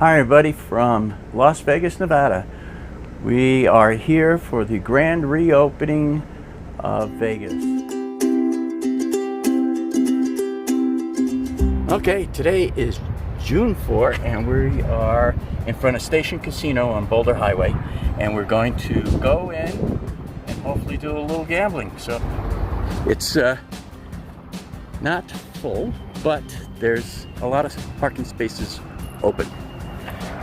Hi everybody from Las Vegas, Nevada. We are here for the grand reopening of Vegas. Okay, today is June 4 and we are in front of Station Casino on Boulder Highway, and we're going to go in and hopefully do a little gambling. So it's not full, but there's a lot of parking spaces open.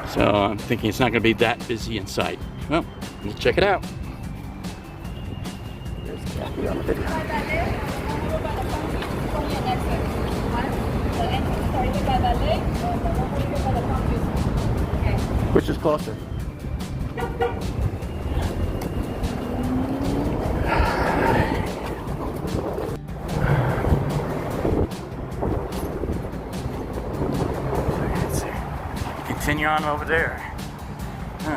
So I'm thinking it's not going to be that busy inside. Well, let's check it out. There's Kathy on the video. Which is closer? Continue on over there. How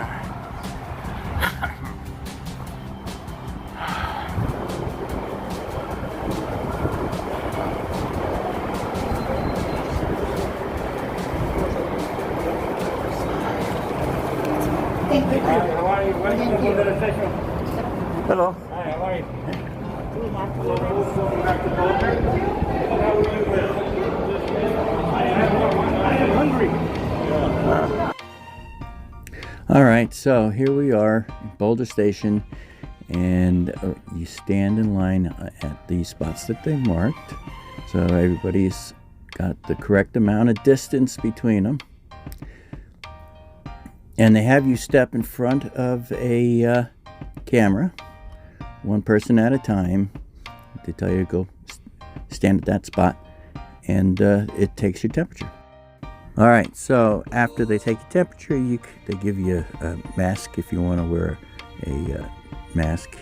are you? Welcome to the station. Hello. Hi, how are you? Welcome back to Boulder. How are you? I am hungry. All right, so here we are, Boulder Station, and you stand in line at the spots that they marked. So everybody's got the correct amount of distance between them. And they have you step in front of a camera, one person at a time. They tell you to go stand at that spot, and it takes your temperature. All right, so after they take your temperature, they give you a mask if you want to wear a mask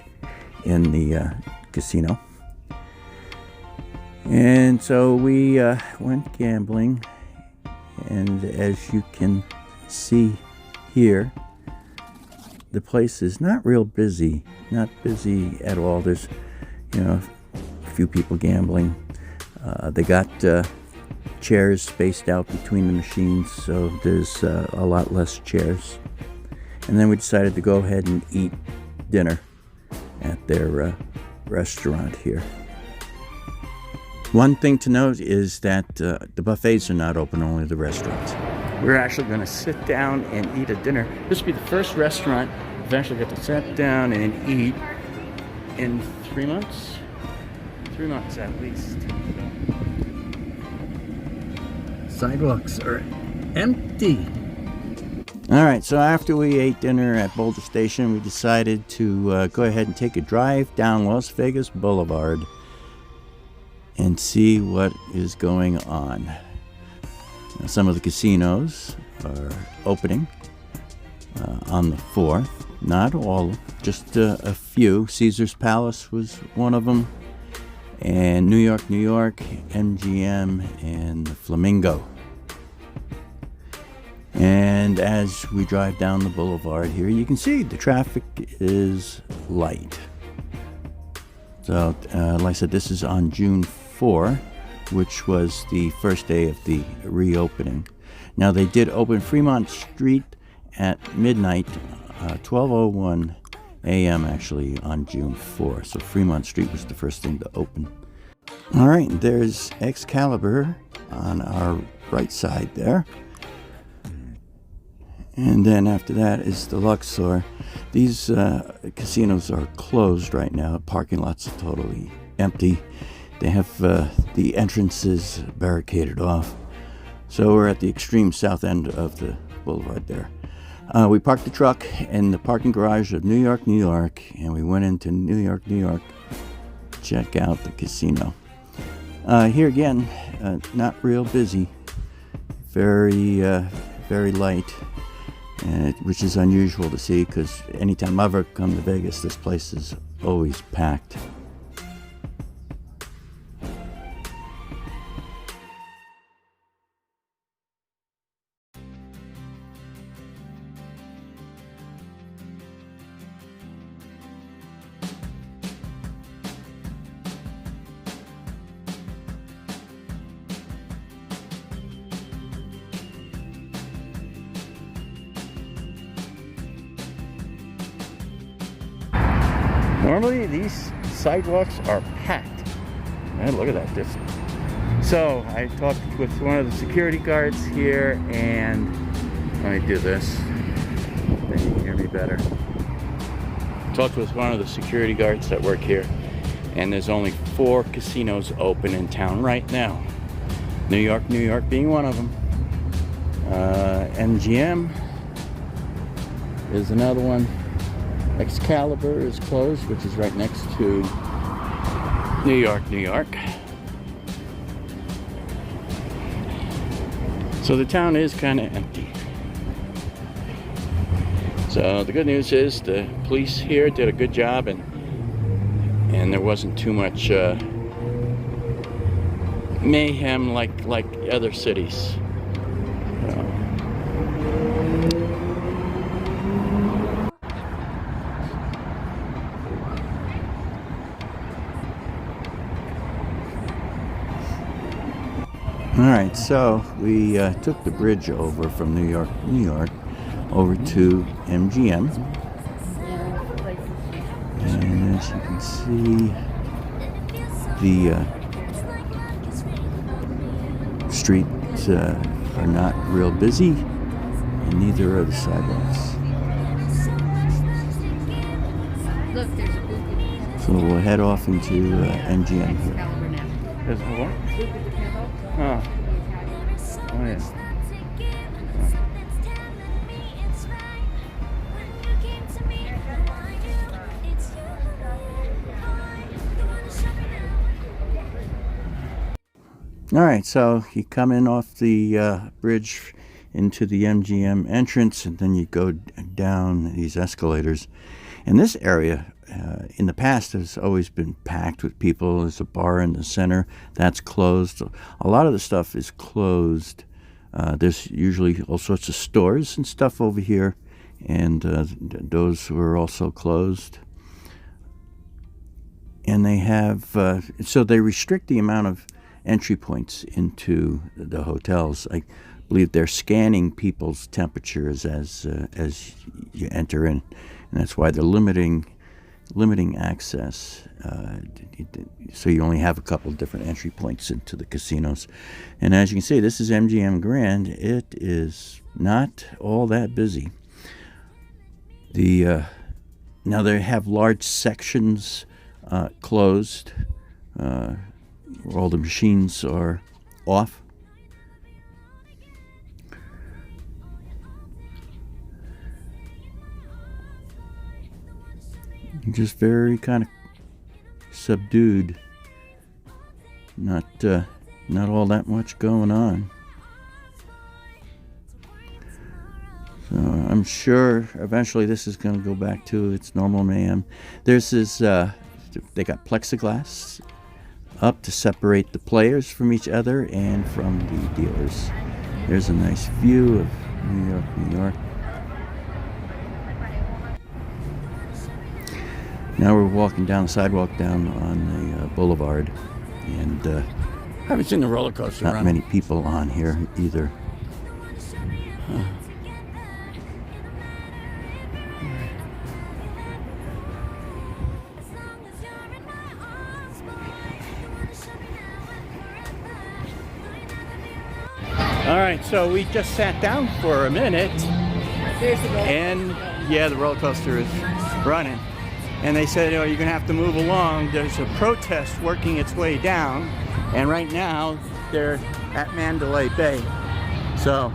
in the casino. And so we went gambling, and as you can see here, the place is not real busy, not busy at all. There's, a few people gambling. They got chairs spaced out between the machines, so there's a lot less chairs. And then we decided to go ahead and eat dinner at their restaurant here. One thing to note is that the buffets are not open, only the restaurants. We're actually going to sit down and eat a dinner. This will be the first restaurant eventually get to sit down and eat in 3 months. 3 months at least. Sidewalks are empty. All right, so after we ate dinner at Boulder Station, we decided to go ahead and take a drive down Las Vegas Boulevard and see what is going on. Now, some of the casinos are opening on the 4th. Not all, just a few. Caesar's Palace was one of them. And New York, MGM, and the Flamingo. And as we drive down the boulevard here, you can see the traffic is light. So, like I said, this is on June 4, which was the first day of the reopening. Now, they did open Fremont Street at midnight, 12:01 a.m. actually on June 4. So Fremont Street was the first thing to open. All right, there's Excalibur on our right side there. And then after that is the Luxor. These casinos are closed right now. Parking lots are totally empty. They have the entrances barricaded off. So we're at the extreme south end of the boulevard there. We parked the truck in the parking garage of New York, and we went into New York, to check out the casino. Here again, not real busy, very light, which is unusual to see because anytime I've ever come to Vegas, this place is always packed. Normally these sidewalks are packed. Man, look at that distance. So I talked with one of the security guards here, and let me do this. Then you can hear me better. Talked with one of the security guards that work here, and there's only 4 casinos open in town right now. New York being one of them. MGM is another one. Excalibur is closed, which is right next to New York. So the town is kind of empty. So the good news is the police here did a good job, and there wasn't too much mayhem like other cities. Alright, so we took the bridge over from New York, over to MGM. And as you can see, the streets are not real busy, and neither are the sidewalks. Look, there's a booth. So we'll head off into MGM here. There's a what? Oh. Oh, yeah. All right, so you come in off the bridge into the MGM entrance, and then you go down these escalators. And this area, in the past, has always been packed with people. There's a bar in the center that's closed. A lot of the stuff is closed. There's usually all sorts of stores and stuff over here, and those were also closed. And they have, so they restrict the amount of entry points into the hotels. I believe they're scanning people's temperatures as you enter in, and that's why they're limiting access. So you only have a couple of different entry points into the casinos. And as you can see, this is MGM Grand. It is not all that busy. Now they have large sections closed, where all the machines are off. Just very kind of subdued. Not all that much going on. So I'm sure eventually this is going to go back to its normal mayhem. There's this, they got plexiglass up to separate the players from each other and from the dealers. There's a nice view of New York. Now we're walking down the sidewalk down on the boulevard, and I haven't seen the roller coaster. Not many people on here either. All right, so we just sat down for a minute, and yeah, the roller coaster is running. And they said, oh, you're gonna have to move along. There's a protest working its way down, and right now they're at Mandalay Bay. So,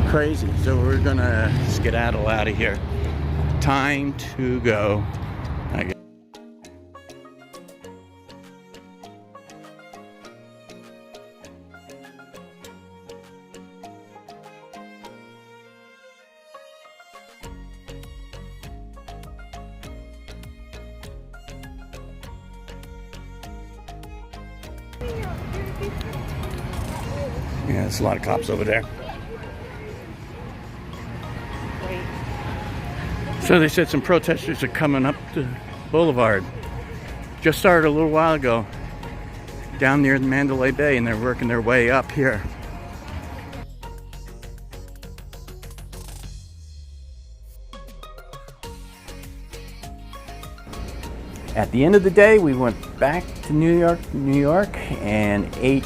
crazy. So we're gonna skedaddle out of here. Time to go. Yeah, there's a lot of cops over there. So they said some protesters are coming up the boulevard. Just started a little while ago down near the Mandalay Bay, and they're working their way up here. at the end of the day, we went back to New York, and ate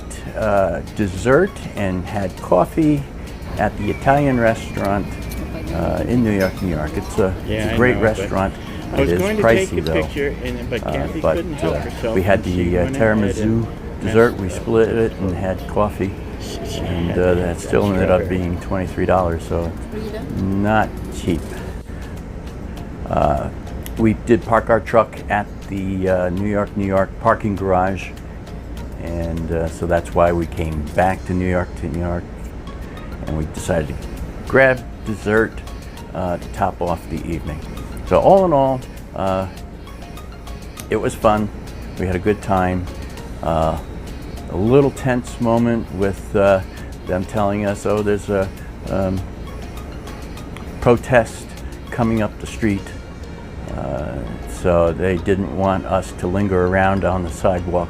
dessert and had coffee at the Italian restaurant in New York. It's a great restaurant. It is pricey though. But we had the tiramisu dessert. We split it and had coffee, and that still ended up being $23, so not cheap. We did park our truck at the New York parking garage, and so that's why we came back to New York, and we decided to grab dessert to top off the evening. So all in all, it was fun. We had a good time. A little tense moment with them telling us, oh, there's a protest coming up the street. So they didn't want us to linger around on the sidewalk.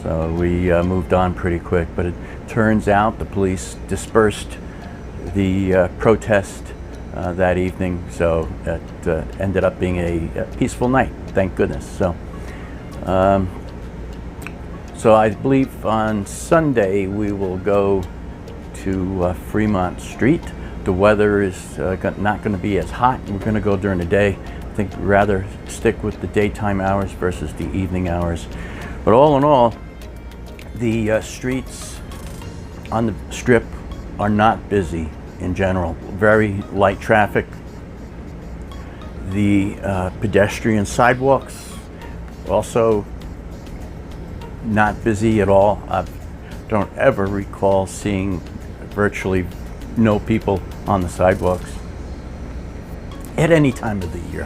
So we moved on pretty quick, but it turns out the police dispersed the protest that evening, so it ended up being a peaceful night, thank goodness. So so I believe on Sunday we will go to Fremont Street. The weather is not going to be as hot. We're going to go during the day. I think we'd rather stick with the daytime hours versus the evening hours. But all in all, the streets on the Strip are not busy in general. Very light traffic. The pedestrian sidewalks also not busy at all. I don't ever recall seeing virtually no people on the sidewalks at any time of the year,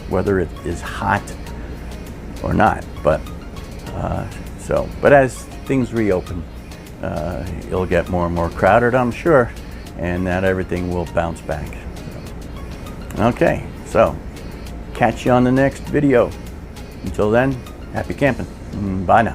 whether it is hot or not. But but as things reopen, it'll get more and more crowded, I'm sure, and that everything will bounce back. Okay, so catch you on the next video. Until then, happy camping. Bye now.